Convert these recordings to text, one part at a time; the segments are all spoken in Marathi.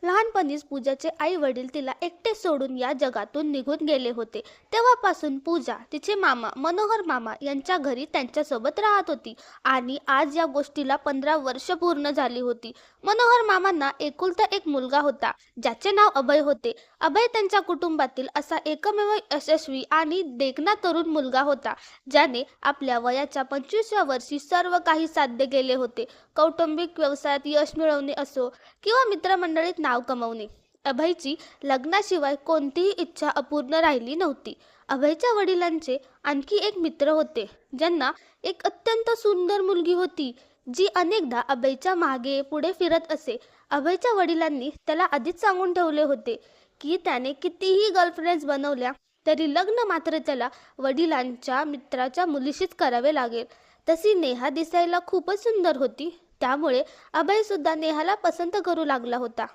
लहानपणीच पूजाचे आई वडील तिला एकटे सोडून या जगातून निघून गेले होते. तेव्हापासून पूजा तिचे मामा मनोहर मामा यांच्या घरी त्यांच्यासोबत राहत होती आणि आज या गोष्टीला 15 वर्ष पूर्ण झाली होती. मनोहर मामांना एकुलता एक मुलगा होता ज्याचे नाव अभय होते. अभय त्यांच्या कुटुंबातील असा एकमेव यशस्वी आणि देखणा तरुण मुलगा होता ज्याने आपल्या वयाच्या 25व्या वर्षी सर्व काही साध्य केले होते. कौटुंबिक व्यवसायात यश मिळवणे असो किंवा मित्रमंडळीत नाव कमवणे, अभयची लग्नाशिवाय कोणतीही इच्छा अपूर्ण राहिली नव्हती. अभयच्या वडिलांचे आणखी एक मित्र होते ज्यांना एक अत्यंत सुंदर मुलगी होती जी अनेकदा अभयच्या मागे पुढे फिरत असे. अभयच्या वडिलांनी त्याला आधीच सांगून ठेवले होते की त्याने कितीही गर्लफ्रेंड्स बनवल्या तरी लग्न मात्र त्याला वडिलांच्या मित्राच्या मुलीशीच करावे लागेल. तशी नेहा दिसायला खूपच सुंदर होती, त्यामुळे अभय सुद्धा नेहाला पसंत करू लागला होता.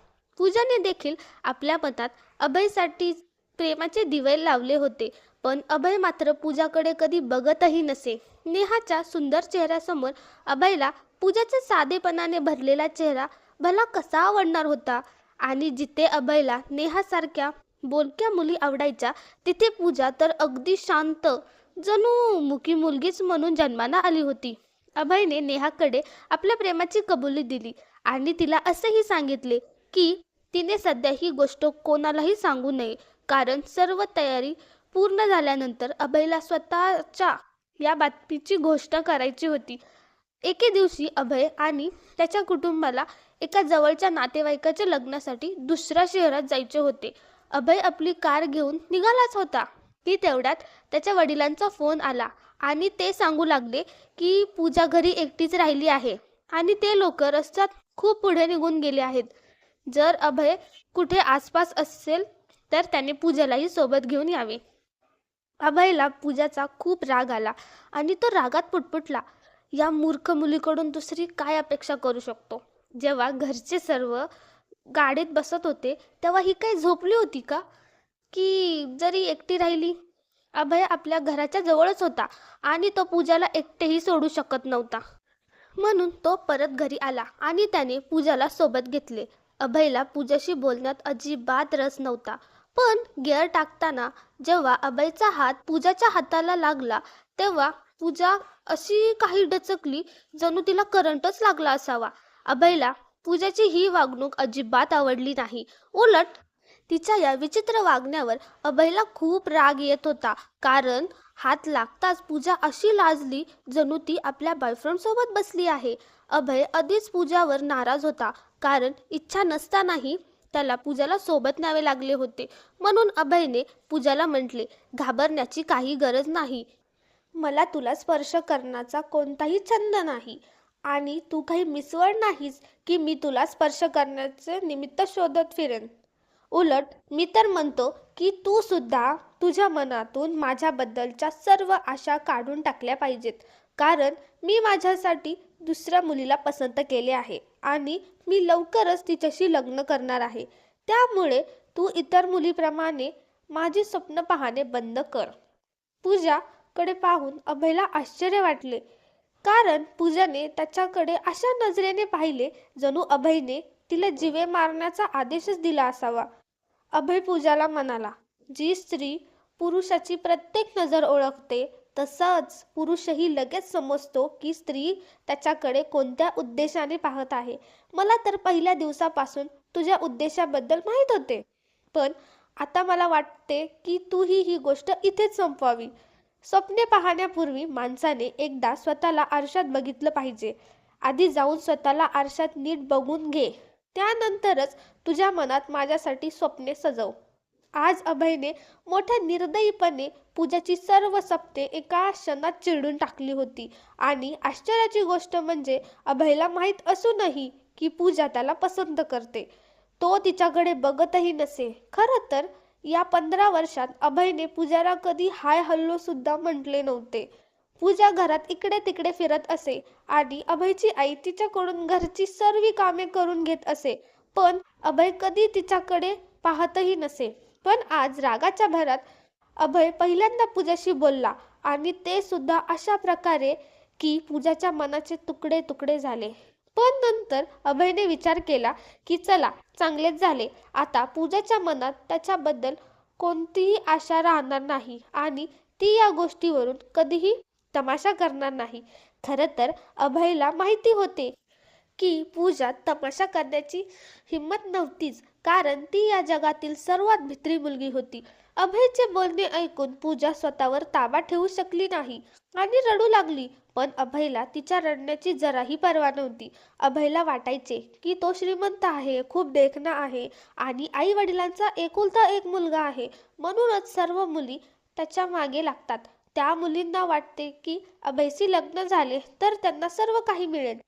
पूजाने देखील आपल्या मनात अभयसाठी प्रेमाचे दिवे लावले होते, पण अभय मात्र पूजाकडे कधी बघतही नसे. नेहाच्या सुंदर चेहऱ्यासमोर अभयला पूजाच्या साधेपणाने भरलेला चेहरा भला कसा आवडणार होता. आणि जिथे अभयला नेहासारख्या बोलक्या मुली आवडायच्या तिथे पूजा तर अगदी शांत, जणू मुकी मुलगीच म्हणून जन्माला आली होती. अभयने नेहाकडे आपल्या प्रेमाची कबुली दिली आणि तिला असेही सांगितले की तिने सध्या ही गोष्ट कोणालाही सांगू नये, कारण सर्व तयारी पूर्ण झाल्यानंतर अभयला स्वतःच्या या बातमीची घोषणा करायची होती. एके दिवशी अभय आणि त्याच्या कुटुंबाला एका जवळच्या नातेवाईकाच्या लग्नासाठी दुसऱ्या शहरात जायचे होते. अभय आपली कार घेऊन निघालाच होता की तेवढ्यात त्याच्या वडिलांचा फोन आला आणि ते सांगू लागले की पूजा घरी एकटीच राहिली आहे आणि ते लोक रस्त्यात खूप पुढे निघून गेले आहेत. जर अभय कुठे आसपास असेल तर त्याने पूजालाही सोबत घेऊन यावे. अभयला पूजाचा खूप राग आला आणि तो रागात पुटपुटला, या मूर्ख मुलीकडून दुसरी काय अपेक्षा करू शकतो. जेव्हा घरचे सर्व गाडीत बसत होते तेव्हा ही काय झोपली होती का, की जरी एकटी राहिली. अभय आपल्या घराच्या जवळच होता आणि तो पूजाला एकटेही सोडू शकत नव्हता. म्हणून तो परत घरी आला आणि त्याने पूजाला सोबत घेतले. अभयला पूजाशी बोलण्यात अजिबात रस नव्हता, पण गिअर टाकताना जेव्हा अभयचा हात पूजाच्या हाताला लागला तेव्हा पूजा अशी काही डचकली जणू तिला करंटच लागला असावा. अभयला पूजाची ही वागणूक अजिबात आवडली नाही. उलट तिच्या या विचित्र वागण्यावर अभयला खूप राग येत होता, कारण हात लागताच पूजा अशी लाजली जणू ती आपल्या बॉयफ्रेंड सोबत बसली आहे. अभय आधीच पूजावर नाराज होता, कारण इच्छा नसतानाही त्याला पूजाला सोबत न्यावे लागले होते. म्हणून अभयने पूजाला म्हटले, घाबरण्याची काही गरज नाही. मला तुला स्पर्श करण्याचा कोणताही छंद नाही आणि तू काही मिसवड नाहीस की मी तुला स्पर्श करण्याचे निमित्त शोधत फिरेन. उलट मी तर म्हणतो की तू सुद्धा तुझ्या मनातून माझ्याबद्दलच्या सर्व आशा काढून टाकल्या पाहिजेत, कारण मी माझ्यासाठी दुसऱ्या मुलीला पसंत केले आहे आणि मी लवकरच तिच्याशी लग्न करणार आहे. त्यामुळे तू इतर मुलीप्रमाणे माझी स्वप्न पाहणे बंद कर. पूजाकडे पाहून अभयला आश्चर्य वाटले, कारण पूजाने त्याच्याकडे अशा नजरेने पाहिले जणू अभयने तिला जीवे मारण्याचा आदेशच दिला असावा. अभय पूजाला म्हणाला, जी स्त्री पुरुषाची प्रत्येक नजर ओळखते तसंच पुरुषही लगेच समजतो की स्त्री त्याच्याकडे कोणत्या उद्देशाने पाहत आहे. मला तर पहिल्या दिवसापासून तुझ्या उद्देशाबद्दल माहीत होते, पण आता मला वाटते की तूही ही गोष्ट इथेच संपवावी. स्वप्ने पाहण्यापूर्वी माणसाने एकदा स्वतःला आरशात बघितलं पाहिजे. आधी जाऊन स्वतःला आरशात नीट बघून घे, त्यानंतरच तुझ्या मनात माझ्यासाठी स्वप्ने सजव. आज अभयने मोठ्या निर्दयीपणे पूजाची सर्व स्वप्ने एका क्षणात चिरडून टाकली होती. आणि आश्चर्याची गोष्ट म्हणजे अभयला माहीत असूनही की पूजा त्याला पसंत करते, तो तिच्याकडे बघतही नसे. खरं तर या 15 वर्षात अभयने पूजाला कधी हाय हल्लो सुद्धा म्हटले नव्हते. पूजा घरात इकडे तिकडे फिरत असे आणि अभयची आई तिच्याकडून घरची सर्व कामे करून घेत असे, पण अभय कधी तिच्याकडे पाहतही नसे. पण आज रागाच्या भरात अभय पहिल्यांदा पूजाशी बोलला आणि ते सुद्धा अशा प्रकारे की पूजाच्या मनाचे तुकडे तुकडे झाले. पण नंतर अभयने विचार केला की चला, चांगलेच झाले. आता पूजाच्या मनात त्याच्याबद्दल कोणतीही आशा राहणार नाही आणि ती या गोष्टीवरून कधीही तमाशा करणार नाही. खरं तर अभयला माहिती होते की पूजा तमाशा करण्याची हिंमत नव्हतीच, कारण ती या जगातील सर्वात भित्री मुलगी होती. अभयचे बोलणे ऐकून पूजा स्वतःवर ताबा ठेवू शकली नाही आणि रडू लागली. पण अभयला तिच्या रडण्याची जराही पर्वा नव्हती. अभयला वाटायचे की तो श्रीमंत आहे, खूप देखणा आहे आणि आई वडिलांचा एकुलता एक मुलगा आहे, म्हणूनच सर्व मुली त्याच्या मागे लागतात. त्या मुलींना वाटते की अभयशी लग्न झाले तर त्यांना सर्व काही मिळेल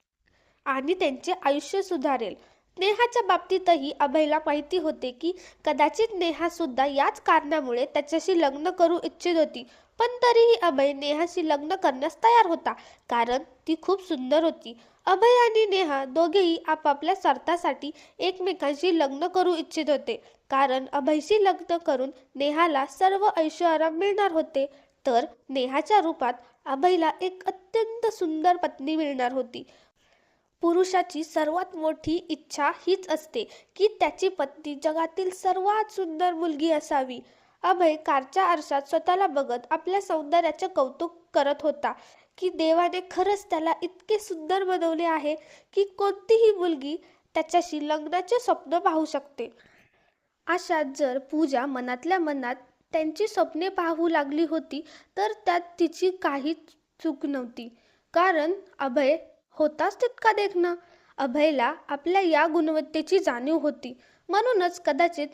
आणि त्यांचे आयुष्य सुधारेल. नेहाच्या बाबतीतही अभयला माहिती होते की कदाचित नेहा सुद्धा याच कारणामुळे त्याच्याशी लग्न करू इच्छित होती. पण तरीही अभय नेहाशी लग्न करण्यास तयार होता, कारण ती खूप सुंदर होती. अभय आणि नेहा दोघेही आपापल्या स्वार्थासाठी एकमेकांशी लग्न करू इच्छित होते, कारण अभयशी लग्न करून नेहाला सर्व ऐशोआराम मिळणार होते, तर नेहाच्या रूपात अभयला एक अत्यंत सुंदर पत्नी मिळणार होती. पुरुषाची सर्वात मोठी इच्छा हीच असते की त्याची पत्नी जगातील सर्वात सुंदर मुलगी असावी. अभय कारच्या आरशात स्वतःला बघत आपल्या सौंदर्याचे कौतुक करत होता की देवाने खरंच त्याला इतके सुंदर बनवले आहे की कोणतीही मुलगी त्याच्याशी लग्नाचे स्वप्न पाहू शकते. अशात जर पूजा मनातल्या मनात त्यांची स्वप्ने पाहू लागली होती तर त्यात तिची काहीच चूक नव्हती, कारण अभय होताच तितका देखणा. अभयला आपल्या या गुणवत्तेची जाणीव होती, म्हणूनच कदाचित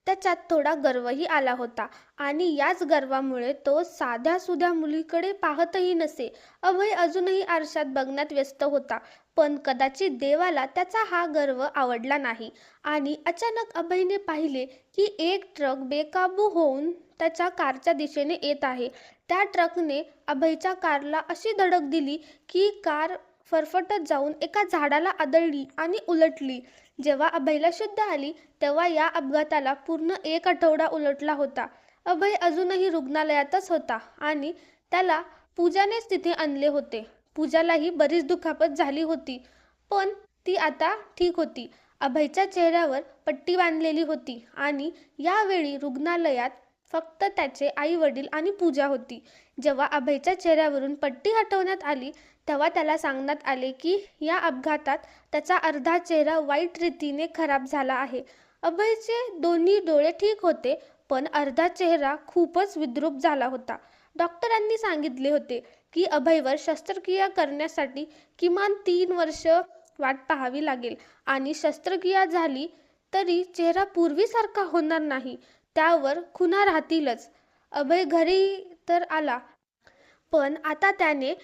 त्याच्यात थोडा गर्वही आला होता आणि याच गर्वामुळे तो साध्या सुध्या मुलीकडे पाहतही नसे. अभय अजूनही आरशात बघण्यात व्यस्त होता, पण कदाचित देवाला त्याचा हा गर्व आवडला नाही आणि अचानक अभयने पाहिले की एक ट्रक बेकाबू होऊन त्याच्या कारच्या दिशेने येत आहे. त्या ट्रकने अभयच्या कारला अशी धडक दिली की कार फरफटत जाऊन एका झाडाला आदळली आणि उलटली. जेव्हा अभयला शुद्ध आली तेव्हा या अपघाताला पूर्ण 1 आठवडा उलटला होता. अभय अजूनही रुग्णालयातच होता आणि त्याला पूजानेच तिथे आणले होते. पूजालाही बरीच दुखापत झाली होती, पण ती आता ठीक होती. अभयच्या चेहऱ्यावर पट्टी बांधलेली होती आणि यावेळी रुग्णालयात फक्त त्याचे आई वडील आणि पूजा होती. जेव्हा अभयच्या चेहऱ्यावरून पट्टी हटवण्यात आली तेव्हा त्याला सांगण्यात आले की या अपघातात त्याचा अर्धा चेहरा वाईट रीतीने खराब झाला आहे. अभयचे दोन्ही डोळे ठीक होते, पण अर्धा चेहरा खूपच विद्रूप झाला होता. डॉक्टरांनी सांगितले होते की अभयवर शस्त्रक्रिया करण्यासाठी किमान 3 वर्ष वाट पाहावी लागेल आणि शस्त्रक्रिया झाली तरी चेहरा पूर्वीसारखा होणार नाही, त्यावर खुणा राहतीलच. अभय घरी तर आला, पण आता त्याने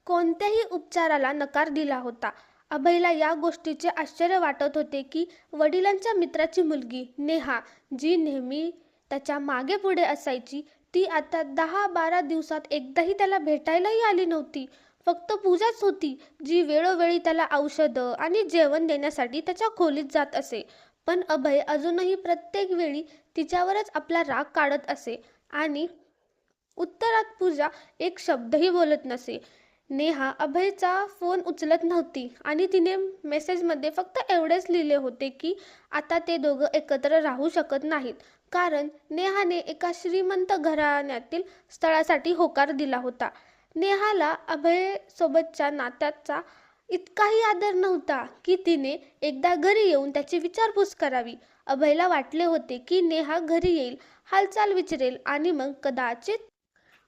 कोणत्याही उपचाराला नकार दिला होता. अभयला या गोष्टीचे आश्चर्य वाटत होते की वडिलांच्या मित्राची मुलगी नेहा, जी नेहमी त्याच्या मागे पुढे असायची, ती आता 10-12 दिवसात एकदाही त्याला भेटायलाही आली नव्हती. फक्त पूजाच होती जी वेळोवेळी त्याला औषधं आणि जेवण देण्यासाठी त्याच्या खोलीत जात असे. पण अभय अजूनही प्रत्येक वेळी तिच्यावरच आपला राग काढत असे आणि उत्तरात पूजा एक शब्दही बोलत नसे. नेहा अभयचा फोन उचलत नव्हती आणि तिने मेसेजमध्ये फक्त एवढेच लिहिले होते की आता ते दोघं एकत्र राहू शकत नाहीत, कारण नेहाने एका श्रीमंत घराण्यातील स्थळासाठी होकार दिला होता. नेहाला अभयसोबतच्या नात्याचा इतकाही आदर नव्हता की तिने एकदा घरी येऊन त्याची विचारपूस करावी. अभयला वाटले होते की नेहा घरी येईल, हालचाल विचारेल आणि मग कदाचित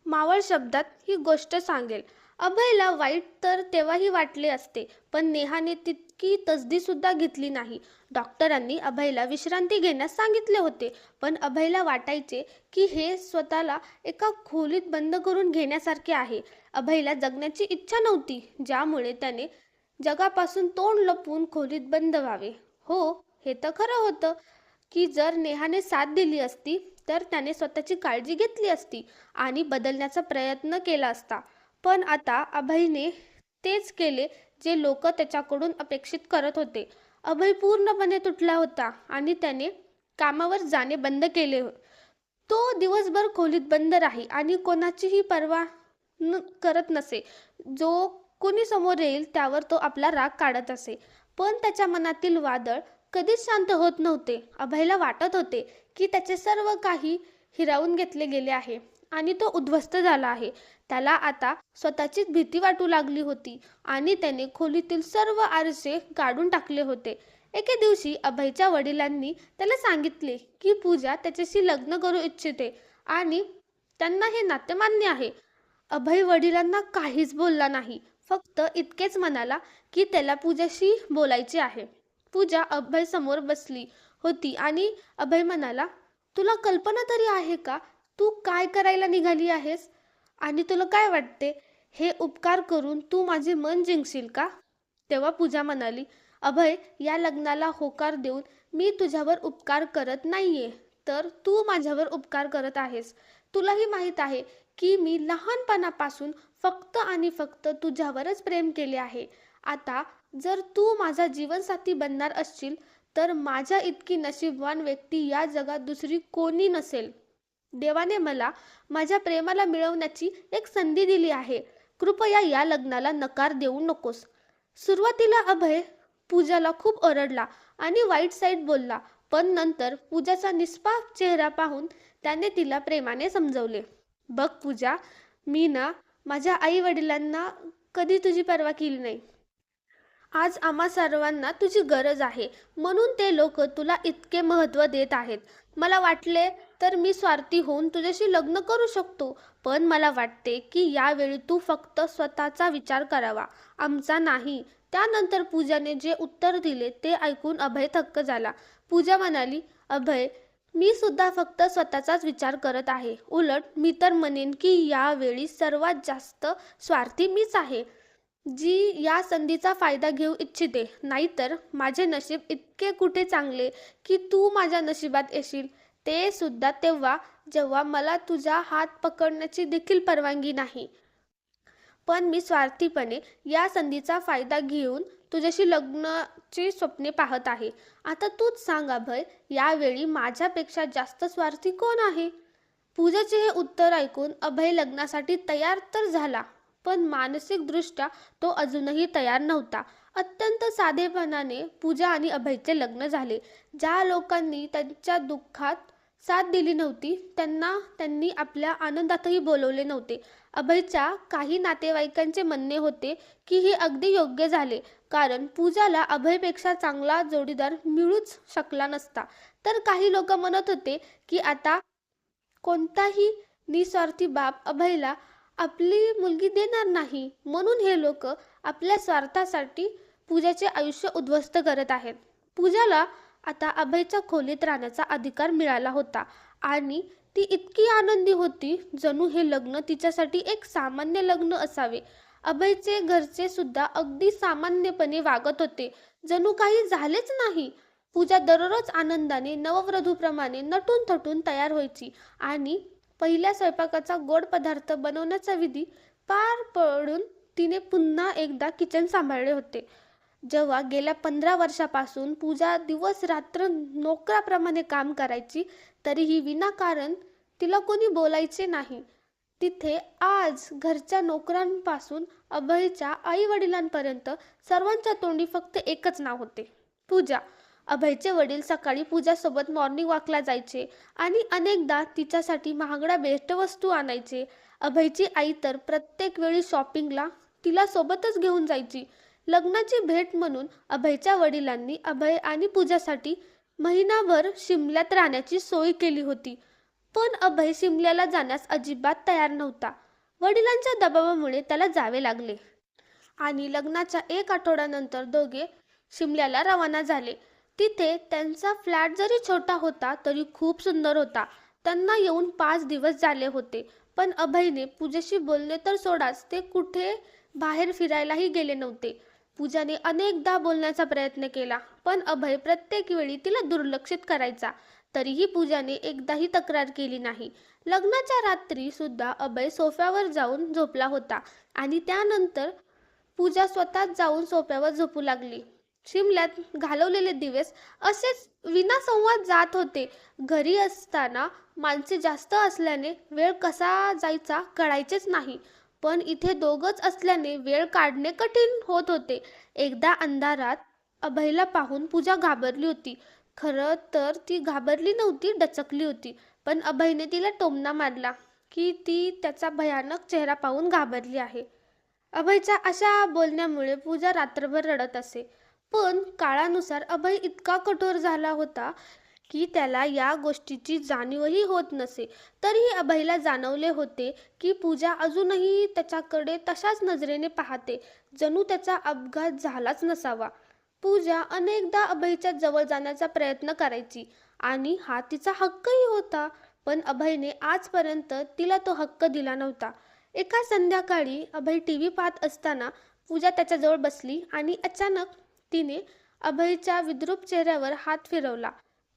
मावळ शब्दात ही गोष्ट सांगेल. अभयला वाईट तर तेव्हाही वाटले असते, पण नेहाने तितकी तसदी सुद्धा घेतली नाही. डॉक्टरांनी अभयला विश्रांती घेण्यास सांगितले होते, पण अभयला वाटायचे की हे स्वतःला एका खोलीत बंद करून घेण्यासारखे आहे. अभयला जगण्याची इच्छा नव्हती, ज्यामुळे त्याने जगापासून तोंड लपवून खोलीत बंद व्हावे. हो, हे तर खरं होतं की जर नेहाने साथ दिली असती तर त्याने स्वतःची काळजी घेतली असती आणि बदलण्याचा प्रयत्न केला असता. पण आता अभयने तेच केले जे लोक त्याच्याकडून अपेक्षित करत होते. अभय पूर्णपणे तुटला होता आणि त्याने कामावर जाणे बंद केले. तो दिवसभर खोलीत बंद राही आणि कोणाचीही पर्वा करत नसे. जो कोणी समोर येईल त्यावर तो आपला राग काढत असे. पण त्याच्या मनातील वादळ कधीच शांत होत नव्हते. अभयला वाटत होते की त्याचे सर्व काही हिरावून घेतले गेले आहे आणि तो उद्ध्वस्त झाला आहे. त्याला आता स्वतःचीच भीती वाटू लागली होती आणि त्याने खोलीतील सर्व आरसे काढून टाकले होते. एके दिवशी अभयच्या वडिलांनी त्याला सांगितले की पूजा त्याच्याशी लग्न करू इच्छिते आणि त्यांना हे नाते मान्य आहे. अभय वडिलांना काहीच बोलला नाही, फक्त इतकेच म्हणाला की त्याला पूजाशी बोलायचे आहे. पूजा अभय समोर बसली होती आणि अभय म्हणाला, तुला कल्पना तरी आहे का तू काय करायला निघाली आहेस? आणि तुला काय वाटते, हे उपकार करून तू माझे मन जिंकशील का? तेव्हा पूजा म्हणाली, अभय, या लग्नाला होकार देऊन मी तुझ्यावर उपकार करत नाहीये, तर तू माझ्यावर उपकार करत आहेस. तुलाही माहीत आहे की मी लहानपणापासून फक्त आणि फक्त तुझ्यावरच प्रेम केले आहे. आता जर तू माझा जीवनसाथी बनणार असशील तर माझ्या इतकी नशीबवान व्यक्ती या जगात दुसरी कोणी नसेल. देवाने मला माझ्या प्रेमाला मिळवण्याची एक संधी दिली आहे. कृपया या लग्नाला नकार देऊ नकोस. सुरुवातीला अभय पूजाला खूप ओरडला आणि वाईट साईड बोलला, पण नंतर पूजाचा निष्पाप चेहरा पाहून त्याने तिला प्रेमाने समजवले. बघ पूजा, मी ना माझ्या आई वडिलांना कधी तुझी पर्वा केली नाही. आज आम्हा सर्वांना तुझी गरज आहे म्हणून ते लोक तुला इतके महत्त्व देत आहेत. मला वाटले तर मी स्वार्थी होऊन तुझ्याशी लग्न करू शकतो, पण मला वाटते की यावेळी तू फक्त स्वतःचा विचार करावा, आमचा नाही. त्यानंतर पूजाने जे उत्तर दिले ते ऐकून अभय थक्क झाला. पूजा म्हणाली, अभय, मी सुद्धा फक्त स्वतःचाच विचार करत आहे. उलट मी तर म्हणेन की यावेळी सर्वात जास्त स्वार्थी मीच आहे, जी या संधीचा फायदा घेऊ इच्छिते. नाहीतर माझे नशीब इतके कुठे चांगले की तू माझ्या नशिबात येशील, ते सुद्धा तेव्हा जेव्हा मला तुझा हात पकडण्याची देखील परवानगी नाही. पण मी स्वार्थीपणे या संधीचा फायदा घेऊन तुझ्याशी लग्नाची स्वप्ने पाहत आहे. आता तूच सांग अभय, यावेळी माझ्यापेक्षा जास्त स्वार्थी कोण आहे? पूजाचे हे उत्तर ऐकून अभय लग्नासाठी तयार तर झाला, पण मानसिकदृष्ट्या तो अजूनही तयार नव्हता. अत्यंत साधेपणाने पूजा आणि अभयचे लग्न झाले. ज्या लोकांनी त्यांच्या दुःखात साथ दिली नव्हती त्यांनी आपल्या आनंदातही बोलवले नव्हते. अभयच्या काही नातेवाईकांचे म्हणणे होते की हे अगदी योग्य झाले, कारण पूजाला अभयपेक्षा चांगला जोडीदार मिळूच शकला नसता. तर काही लोक म्हणत होते की आता कोणताही निस्वार्थी बाप अभयला आपली मुलगी देणार नाही, म्हणून हे लोक आपल्या स्वार्थासाठी पूजाचे आयुष्य उद्ध्वस्त करत आहेत. पूजाला आता अभयच्या खोलीत राहण्याचा अधिकार मिळाला होता आणि ती इतकी आनंदी होती जणू हे लग्न तिच्यासाठी एक सामान्य लग्न असावे. अभयचे घरचे सुद्धा अगदी सामान्यपणे वागत होते, जणू काही झालेच नाही. पूजा दररोज आनंदाने नववधूप्रमाणे नटून थटून तयार व्हायची आणि पहिल्या स्वयंपाकाचा गोड पदार्थ बनवण्याचा विधी पार पडून तिने पुन्हा एकदा किचन सांभाळले होते. जेव्हा गेल्या 15 वर्षापासून पूजा दिवस रात्र नोकराप्रमाणे काम करायची, तरीही विनाकारण तिला कोणी बोलायचे नाही. तिथे आज घरच्या नोकरांपासून अभयच्या आई वडिलांपर्यंत सर्वांच्या तोंडी फक्त एकच नाव होते, पूजा. अभयचे वडील सकाळी पूजासोबत मॉर्निंग वॉकला जायचे आणि अनेकदा तिच्यासाठी महागड्या भेटवस्तू आणायचे. अभयची आई तर प्रत्येक वेळी शॉपिंगला तिला सोबतच घेऊन जायची. लग्नाची भेट म्हणून अभयच्या वडिलांनी अभय आणि पूजासाठी महिनाभर शिमल्यात राहण्याची सोय केली होती. पण अभय शिमल्याला जाण्यास अजिबात तयार नव्हता. वडिलांच्या दबावामुळे त्याला जावे लागले आणि लग्नाच्या 1 आठवड्यानंतर दोघे शिमल्याला रवाना झाले. तिथे त्यांचा फ्लॅट जरी छोटा होता तरी खूप सुंदर होता. त्यांना येऊन 5 दिवस झाले होते, पण अभयने पूजाशी बोलणे तर सोडाच, ते कुठे बाहेर फिरायलाही गेले नव्हते. पूजाने अनेकदा बोलण्याचा प्रयत्न केला, पण अभय प्रत्येक वेळी तिला दुर्लक्षित करायचा. तरीही पूजाने एकदाही तक्रार केली नाही. लग्नाच्या रात्री सुद्धा अभय सोफ्यावर जाऊन झोपला होता आणि त्यानंतर पूजा स्वतःच जाऊन सोफ्यावर झोपू लागली. शिमल्यात घालवलेले दिवस असेच विनासंवाद जात होते. घरी असताना माणसे जास्त असल्याने वेळ कसा जायचा कळायचेच नाही. पण इथे दोघंच असल्याने वेळ काढणे कठीण होत होते. एकदा अंधारात अभयला पाहून पूजा घाबरली होती. खरं तर ती घाबरली नव्हती, डचकली होती. पण अभयने तिला टोमणा मारला की ती त्याचा भयानक चेहरा पाहून घाबरली आहे. अभयच्या अशा बोलण्यामुळे पूजा रात्रभर रडत असे. पण काळानुसार अभय इतका कठोर झाला होता की त्याला या गोष्टीची जाणीवही होत नसे. तरीही अभयला जाणवले होते की पूजा अजूनही त्याच्याकडे तशाच नजरेने पाहते, जणू त्याचा अपघात झालाच नसावा. पूजा अनेकदा अभयच्या जवळ जाण्याचा प्रयत्न करायची आणि हा तिचा हक्कही होता. पण अभयने आजपर्यंत तिला तो हक्क दिला नव्हता. एका संध्याकाळी अभय टीव्ही पाहत असताना पूजा त्याच्याजवळ बसली आणि अचानक तिने अभयच्या विद्रूप चेहऱ्यावर हात फिरवला.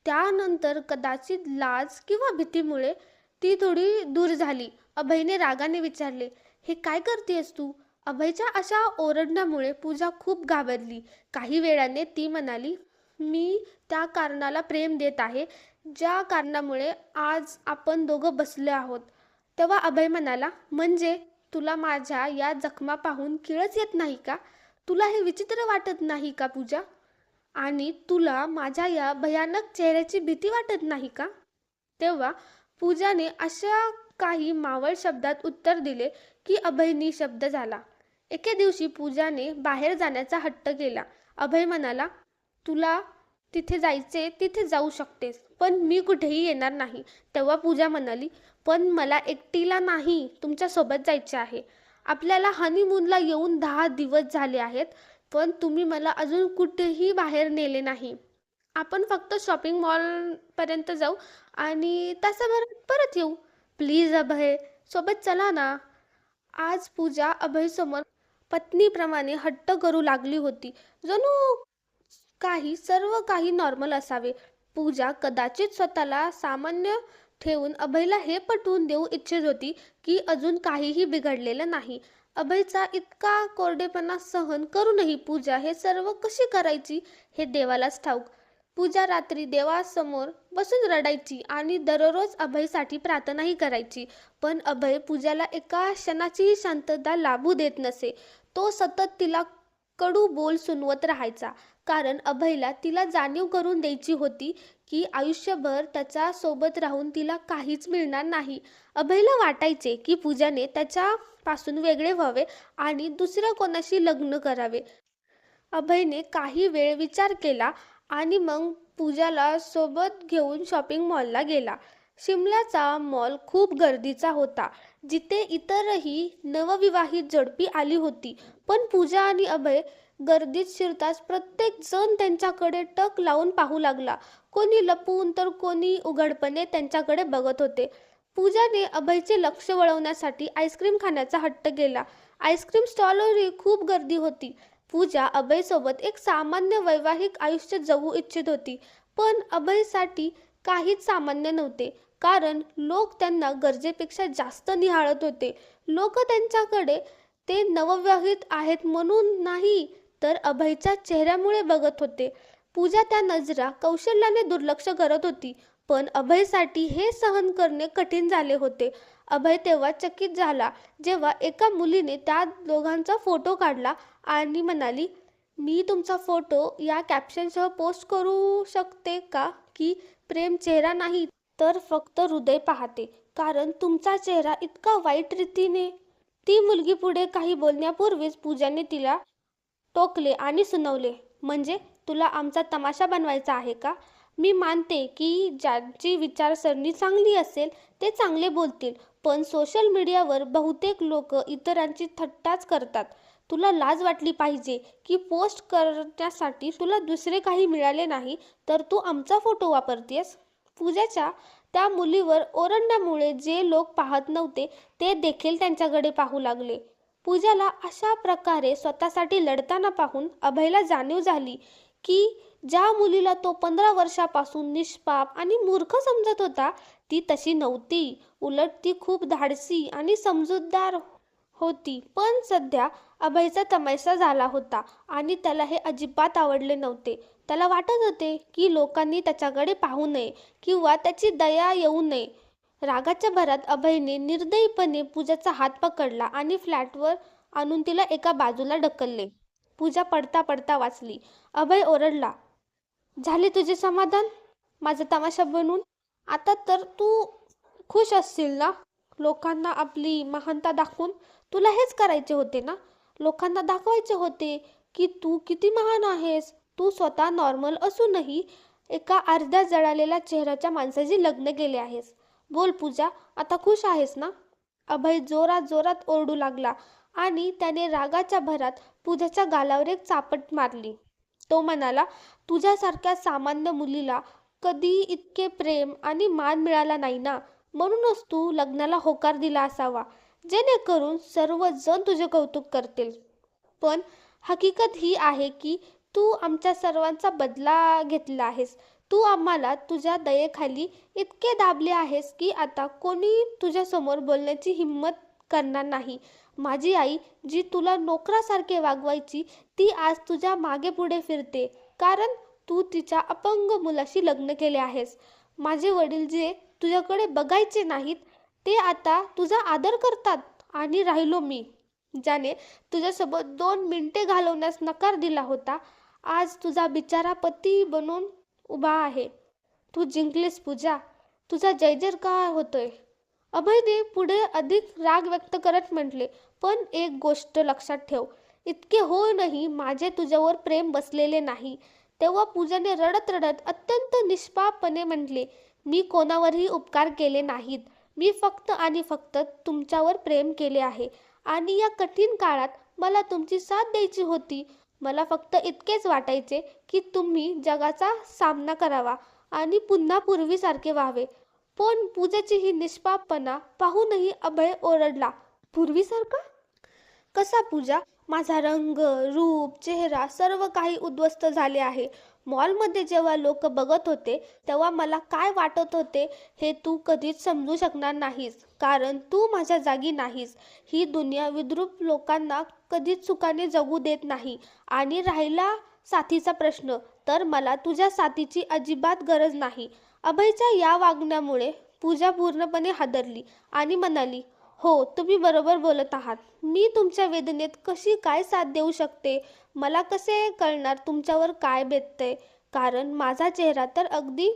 त्यानंतर कदाचित लाज किंवा भीतीमुळे ती थोडी दूर झाली. अभयने रागाने विचारले, "हे काय करतेस तू?" अभयच्या अशा ओरडण्यामुळे पूजा खूप घाबरली. काही वेळाने ती म्हणाली, "मी त्या कारणाला प्रेम देत आहे, ज्या कारणामुळे आज आपण दोघं बसले आहोत." तेव्हा अभय म्हणाला, "म्हणजे तुला माझ्या या जखमा पाहून किळस येत नाही का? तुला हे विचित्र वाटत नाही का पूजा? आणि तुला माझ्या या भयानक चेहऱ्याची भीती वाटत नाही का?" तेव्हा पूजाने अशा काही मावळ शब्दात उत्तर दिले की अभय निशब्द झाला. एके दिवशी पूजाने बाहेर जाण्याचा हट्ट केला. अभय म्हणाला, "तुला तिथे जायचे तिथे जाऊ शकतेस, पण मी कुठेही येणार नाही." तेव्हा पूजा म्हणाली, "पण मला एकटीला नाही, तुमच्यासोबत जायचे आहे. आपल्याला हनीमूनला येऊन 10 दिवस झाले आहेत, पण तुम्ही मला अजून कुठेही बाहेर नेले नाही. आपण फक्त शॉपिंग मॉलपर्यंत जाऊ आणि तासाभरात परत येऊ. प्लीज अभय, सोबत चला ना." आज पूजा अभयसमोर पत्नीप्रमाणे हट्ट करू लागली होती, जणू सर्व काही नॉर्मल असावे. पूजा कदाचित स्वतःला सामान्य ठेवून अभयला हे पटवून देऊ इच्छित होती की अजून काहीही बिघडलेलं नाही. अभयचा इतका कोरडेपणा सहन करूनही पूजा हे सर्व कशी करायची हे देवालाच ठाऊक. पूजा रात्री देवासमोर बसून रडायची आणि दररोज अभयसाठी प्रार्थनाही करायची. पण अभय पूजाला एका क्षणाचीही शांतता लाभू देत नसे. तो सतत तिला कडू बोल सुनवत राहायचा, कारण अभयला तिला जाणीव करून द्यायची होती की आयुष्यभर त्याच्या सोबत राहून तिला काहीच मिळणार नाही. अभयला वाटायचे की पूजाने त्याच्यापासून वेगळे व्हावे आणि दुसऱ्या कोणाशी लग्न करावे. अभयने काही वेळ विचार केला आणि मग पूजाला सोबत घेऊन शॉपिंग मॉलला गेला. शिमल्याचा मॉल खूप गर्दीचा होता, जिथे इतरही नवविवाहित जोडपी आली होती. पण पूजा आणि अभय गर्दीत शिरताच प्रत्येक जण त्यांच्याकडे टक लावून पाहू लागला. कोणी लपून तर कोणी उघडपणे त्यांच्याकडे बघत होते. पूजाने अभयचे लक्ष वळवण्यासाठी आईस्क्रीम खाण्याचा हट्ट केला. आईस्क्रीम स्टॉलवरही खूप गर्दी होती. पूजा अभयसोबत एक सामान्य वैवाहिक आयुष्य जगू इच्छित होती, पण अभयसाठी काहीच सामान्य नव्हते, कारण लोक त्यांना गरजेपेक्षा जास्त निहाळत होते. लोक त्यांच्याकडे ते नवविवाहित आहेत म्हणून नाही, तर अभयच्या चेहऱ्यामुळे बघत होते. पूजा त्या नजरा कौशल्याने दुर्लक्ष करत होती, पण अभयसाठी हे सहन करणे कठीण झाले होते. अभय तेव्हा चकित झाला जेव्हा एका मुलीने त्या दोघांचा फोटो काढला आणि म्हणाली, "मी तुमचा फोटो या कॅप्शनसह पोस्ट करू शकते का की प्रेम चेहरा नाही तर फक्त हृदय पाहते, कारण तुमचा चेहरा इतका वाईट रीतीने." ती मुलगी पुढे काही बोलण्यापूर्वीच पूजाने तिला टोकले आणि सुनावले, "म्हणजे तुला आमचा तमाशा बनवायचा आहे का? मी मानते की ज्यांची विचारसरणी चांगली असेल ते चांगले बोलतील, पण सोशल मीडियावर बहुतेक लोक इतरांची थट्टाच करतात. तुला लाज वाटली पाहिजे की पोस्ट करण्यासाठी तुला दुसरे काही मिळाले नाही तर तू आमचा फोटो वापरतेस." पूजाच्या त्या मुलीवर ओरडण्यामुळे जे लोक पाहत नव्हते ते देखील त्यांच्याकडे पाहू लागले. पूजाला अशा प्रकारे स्वतःसाठी लढताना पाहून अभयला जाणीव झाली की ज्या मुलीला तो 15 वर्षापासून निष्पाप आणि मूर्ख समजत होता, ती तशी नव्हती. उलट ती खूप धाडसी आणि समजूतदार होती. पण सध्या अभयचा तमाशा झाला होता आणि त्याला हे अजिबात आवडले नव्हते. त्याला वाटत होते की लोकांनी त्याच्याकडे पाहू नये किंवा त्याची दया येऊ नये. रागाच्या भरात अभयने निर्दयीपणे पूजाचा हात पकडला आणि फ्लॅटवर आणून तिला एका बाजूला ढकलले. पूजा पडता पडता वाचली. अभय ओरडला, झाले तुझे समाधान माझा तमाशा बनून? आता तर तू खुश असशील ना? लोकांना आपली महानता दाखवून? तुला हेच करायचे होते ना? लोकांना दाखवायचे होते की तू किती महान आहेस. तू स्वतः नॉर्मल असूनही एका अर्ध्या जळालेल्या चेहऱ्याच्या माणसाशी लग्न केले आहेस. बोल पूजा, आता खुश आहेस ना? अभय जोरात जोरात ओरडू लागला आणि त्याने रागाच्या भरात पूजाच्या गालावर एक चापट मारली. तो म्हणाला, तुझ्यासारख्या सामान्य मुलीला कधी इतके प्रेम आणि मान मिळाला नाही ना, म्हणूनच तू लग्नाला होकार दिला असावा, जेणेकरून सर्वजण तुझे कौतुक करतील. पण हकीकत ही आहे की तू आमच्या सर्वांचा बदला घेतला आहेस. तू आम्हाला तुझ्या दयेखाली इतके दाबले आहेस की आता कोणी तुझ्यासमोर बोलण्याची हिंमत करणार नाही. माझी आई जी तुला नोकरासारखे वागवायची, ती आज तुझ्या मागे पुढे फिरते, कारण तू तिच्या अपंग मुलाशी लग्न केले आहेस. माझे वडील जे तुझ्याकडे बघायचे नाहीत, ते आता तुझा आदर करतात. आणि राहिलो मी, ज्याने तुझ्यासोबत 2 मिनिटे घालवण्यास नकार दिला होता, आज तुझा बिचारा पती बनून उभा आहे. तू जिंकलीस पूजा, तुझा जय जयकार होतोय. अभयने पुढे अधिक राग व्यक्त करत म्हटले, पण एक गोष्ट लक्षात ठेव, इतके होऊनही माझे तुझ्यावर प्रेम बसलेले नाही. तेव्हा पूजाने रडत रडत अत्यंत निष्पापपणे म्हटले, मी कोणावरही उपकार केले नाहीत. मी फक्त आणि फक्त तुमच्यावर प्रेम केले आहे आणि या कठीण काळात मला तुमची साथ द्यायची होती. मला फक्त इतकेच वाटायचे की तुम्ही जगाचा सामना करावा आणि पुन्हा पूर्वीसारखे व्हावे. पण पूजेची ही निष्पापपणा पाहूनही अभय ओरडला, पूर्वीसारखा कसा पूजा? माझा रंग, रूप, चेहरा सर्व काही उद्ध्वस्त झाले आहे. मॉलमध्ये जेव्हा लोक बघत होते तेव्हा मला काय वाटत होते हे तू कधीच समजू शकणार नाहीस, कारण तू माझ्या जागी नाहीस. ही दुनिया विद्रूप लोकांना कधीच सुखाने जगू देत नाही. आणि राहिला साथीचा प्रश्न, तर मला तुझ्या साथीची अजिबात गरज नाही. अभयच्या या वागण्यामुळे पूजा पूर्णपणे हादरली आणि म्हणाली, हो, तुम्ही बरोबर बोलत आहात. मी तुमच्या वेदनेत कशी काय साथ देऊ शकते? मला कसे कळणार तुमच्यावर काय बेततंय? कारण माझा चेहरा तर अगदी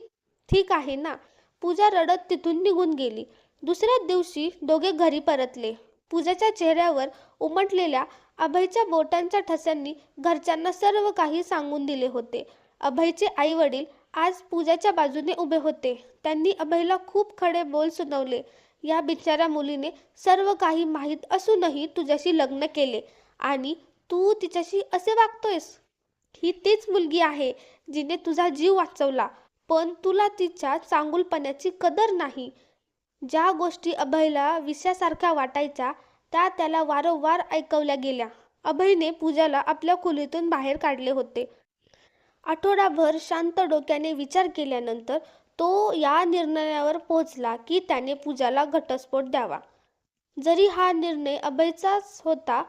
ठीक आहे ना. पूजा रडत तिथून निघून गेली. दुसऱ्या दिवशी दोघे घरी परतले. पूजाच्या चेहऱ्यावर उमटलेल्या अभयच्या बोटांच्या ठस्यांनी घरच्यांना सर्व काही सांगून दिले होते. अभयचे आई वडील आज पूजाच्या बाजूने उभे होते. त्यांनी अभयला खूप खडे बोल सुनावले. या बिचाऱ्या मुलीने सर्व काही माहीत असूनही तुझ्याशी लग्न केले आणि तू तिच्याशी असे वागतोयस. ही तीच मुलगी आहे जिने तुझा जीव वाचवला, पण तुला तिच्या चांगुलपणाची कदर नाही. ज्या गोष्टी अभयला विषयासारख्या वाटायच्या त्या त्याला वारंवार ऐकवल्या गेल्या. अभयने पूजाला आपल्या खोलीतून बाहेर काढले होते. आठवडाभर शांत डोक्याने विचार केल्यानंतर तो या निर्णयावर पोहोचला की त्याने पूजाला घटस्फोट द्यावा. जरी हा निर्णय अभयचाच होता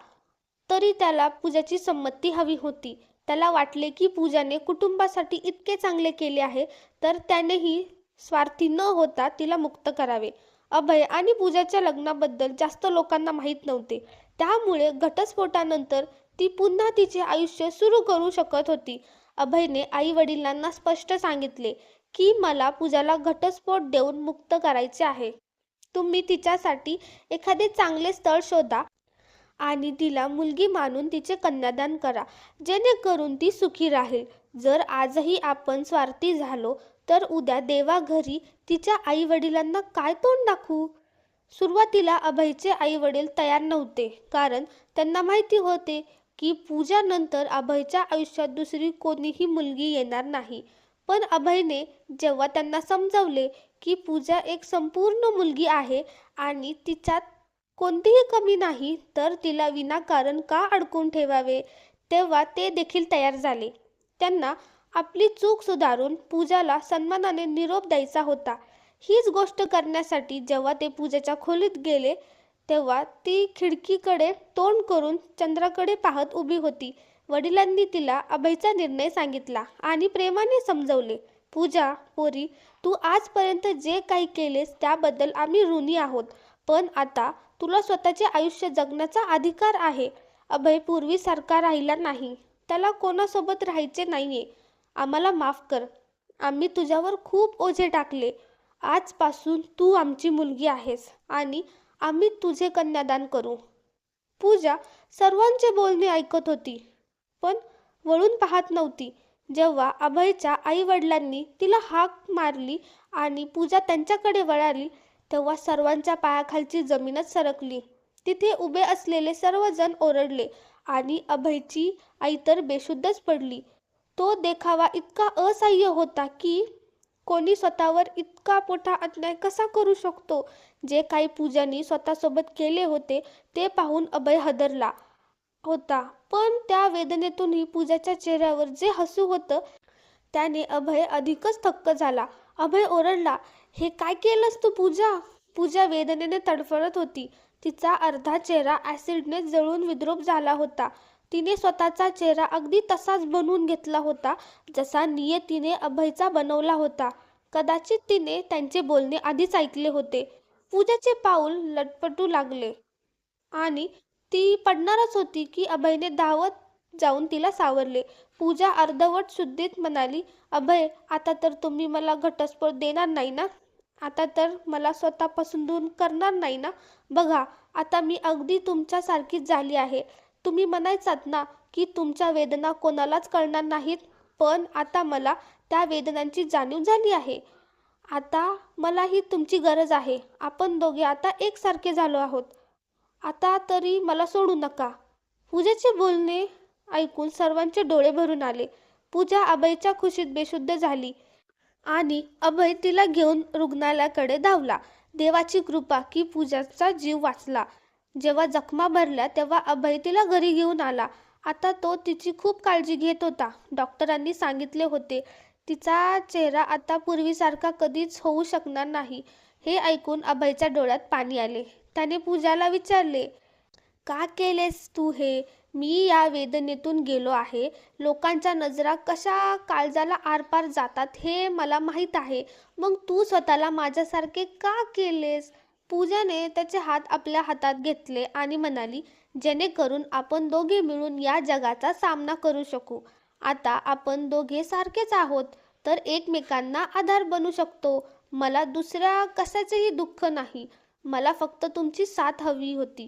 तरी त्याला पूजाची संमती हवी होती. त्याला वाटले की पूजाने कुटुंबासाठी इतके चांगले केले आहे, तर त्यानेही स्वार्थी न होता तिला मुक्त करावे. अभय आणि पूजाच्या लग्नाबद्दल जास्त लोकांना माहीत नव्हते, त्यामुळे घटस्फोटानंतर ती पुन्हा तिचे आयुष्य सुरू करू शकत होती. अभयने आई वडिलांना स्पष्ट सांगितले की मला पूजाला घटस्फोट देऊन मुक्त करायचे आहे. तुम्ही तिच्यासाठी एखादे चांगले स्थळ शोधा आणि तिला मुलगी मानून तिचे कन्यादान करा, जेणेकरून ती सुखी राहील. जर आजही आपण स्वार्थी झालो तर उद्या देवाघरी तिच्या आई वडिलांना काय तोंड दाखवू? सुरुवातीला अभयचे आई वडील तयार नव्हते, कारण त्यांना माहिती होते की पूजानंतर अभयच्या आयुष्यात दुसरी कोणीही मुलगी येणार नाही. पण अभयने जेव्हा त्यांना समजावले की पूजा एक संपूर्ण मुलगी आहे आणि तिच्यात कोणतीही कमी नाही, तर तिला विनाकारण का अडकून ठेवावे, तेव्हा ते देखील तयार झाले. त्यांना आपली चूक सुधारून पूजाला सन्मानाने निरोप द्यायचा होता. हीच गोष्ट करण्यासाठी जेव्हा ते पूजाच्या खोलीत गेले तेव्हा ती खिडकीकडे तोंड करून चंद्राकडे पाहत उभी होती. वडिलांनी तिला अभयचा निर्णय सांगितला आणि प्रेमाने समजवले पूजा पोरी, तू आजपर्यंत जे काही केलेस त्याबद्दल आम्ही ऋणी आहोत, पण आता तुला स्वतःचे आयुष्य जगण्याचा अधिकार आहे. अभय पूर्वीसारखा राहिला नाही, त्याला कोणासोबत राहायचे नाहीये. आम्हाला माफ कर, आम्ही तुझ्यावर खूप ओझे टाकले. आजपासून तू आमची मुलगी आहेस आणि आम्ही तुझे कन्यादान करू. पूजा सर्वांचे बोलणे ऐकत होती, पण वळून पाहत नव्हती. जेव्हा अभयच्या आई वडिलांनी तिला हाक मारली आणि पूजा त्यांच्याकडे वळाली, तेव्हा सर्वांच्या पायाखालची जमीनच सरकली. तिथे उभे असलेले सर्वजण ओरडले आणि अभयची आई तर बेशुद्धच पडली. तो देखावा इतका असह्य होता की कोणी स्वतःवर इतका मोठा अन्याय कसा करू शकतो. जे काही पूजानी स्वतःसोबत केले होते ते पाहून अभय हादरला होता, पण त्या वेदनेतूनही पूजाच्या चेहऱ्यावर जे हसू होतं त्याने अभय अधिकच थक्क झाला. अभय ओरडला, हे काय केलंस तू पूजा? पूजा वेदनेने तडफडत होती. तिचा अर्धा चेहरा ॲसिडने जळून विद्रूप झाला होता. तिने स्वतःचा चेहरा अगदी तसाच बनवून घेतला होता जसा नियतीने अभयचा बनवला होता. कदाचित तिने त्यांचे बोलणे आधीच ऐकले होते. पूजाचे पाऊल लटपटू लागले आणि ती पडणारच होती की अभयने धावत जाऊन तिला सावरले. पूजा अर्धवट शुद्धीत म्हणाली, अभय, आता तर तुम्ही मला घटस्फोट देणार नाही ना? आता तर मला स्वतःपासून दूर करणार नाही ना? बघा, आता मी अगदी तुमच्यासारखीच झाली आहे. तुम्ही म्हणायचात ना की तुमच्या वेदना कोणालाच कळणार नाहीत, पण आता मला त्या वेदनांची जाणीव झाली आहे. आता मलाही तुमची गरज आहे. आपण दोघे आता एकसारखे झालो आहोत. आता तरी मला सोडू नका. पूजाचे बोलणे ऐकून सर्वांचे डोळे भरून आले. पूजा अभयच्या खुशीत बेशुद्ध झाली आणि अभय तिला घेऊन रुग्णालयाकडे धावला. देवाची कृपा की पूजाचा जीव वाचला. जेव्हा जखमा भरल्या तेव्हा अभय तिला घरी घेऊन आला. आता तो तिची खूप काळजी घेत होता. डॉक्टरांनी सांगितले होते तिचा चेहरा आता पूर्वीसारखा कधीच होऊ शकणार नाही. हे ऐकून अभयच्या डोळ्यात पाणी आले. त्याने पूजाला विचारले, का केलेस तू हे? मी या वेदनेतून गेलो आहे. लोकांच्या नजरा कशा काळजाला आरपार जातात हे मला माहीत आहे. मग तू स्वतःला माझ्यासारखे का केलेस? पूजाने त्याचे हात आपल्या हातात घेतले आणि म्हणाली, जेणेकरून आपण दोघे मिळून या जगाचा सामना करू शकू. आता आपण दोघे सारखेच आहोत तर एकमेकांना आधार बनू शकतो. मला दुसऱ्या कशाचेही दुःख नाही. मला फक्त तुमची साथ हवी होती.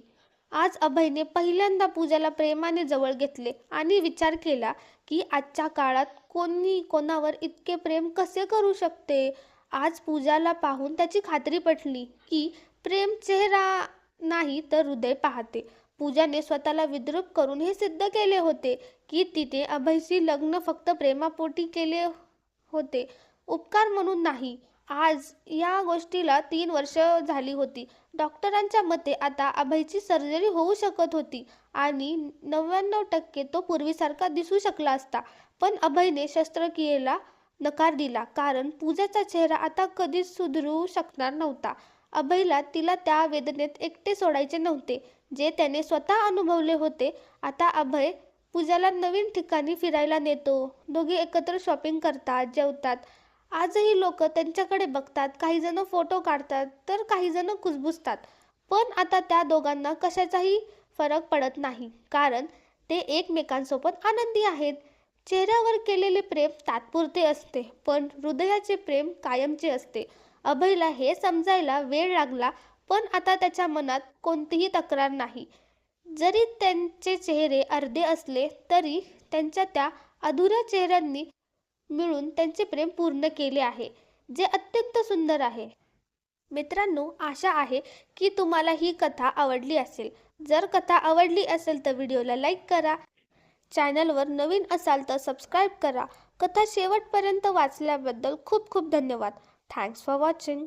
आज अभयने पहिल्यांदा पूजाला प्रेमाने जवळ घेतले आणि विचार केला की आजच्या काळात कोणी कोणावर इतके प्रेम कसे करू शकते. आज पूजाला पाहून त्याची खात्री पटली की प्रेम चेहरा नाही तर हृदय पाहते. पूजाने स्वतःला विद्रूप करून हे सिद्ध केले होते की तिने अभयशी लग्न फक्त प्रेमापोटी केले होते, उपकार म्हणून नाही. आज या गोष्टीला 3 वर्ष झाली होती. डॉक्टरांच्या मते आता अभयची सर्जरी होऊ शकत होती आणि 99% तो पूर्वीसारखा दिसू शकला असता. पण अभयने शस्त्रक्रियेला नकार दिला कारण पूजाचा चेहरा आता कधीच सुधरू शकणार नव्हता. अभयला तिला त्या वेदनेत एकटे सोडायचे नव्हते जे त्याने स्वतः अनुभवले होते. आता अभय पूजाला नवीन ठिकाणी फिरायला नेतो. दोघे एकत्र शॉपिंग करतात, जेवतात. आजही लोक त्यांच्याकडे बघतात. काही जण फोटो काढतात तर काही जण कुजबुजतात. पण आता त्या दोघांना कशाचाही फरक पडत नाही कारण ते एकमेकांसोबत आनंदी आहेत. चेहऱ्यावर केलेले प्रेम तात्पुरते असते, पण हृदयाचे प्रेम कायमचे असते. अभयला हे समजायला वेळ लागला, पण आता त्याच्या मनात कोणतीही तक्रार नाही. जरी त्यांचे चेहरे अर्धे असले तरी त्यांच्या त्या अधुऱ्या चेहऱ्यांनी मिळून त्यांचे प्रेम पूर्ण केले आहे, जे अत्यंत सुंदर आहे. मित्रांनो, आशा आहे की तुम्हाला ही कथा आवडली असेल. जर कथा आवडली असेल तर व्हिडिओला लाईक करा. चॅनलवर नवीन असाल तर सबस्क्राईब करा. कथा शेवटपर्यंत वाचल्याबद्दल खूप खूप धन्यवाद. Thanks for watching.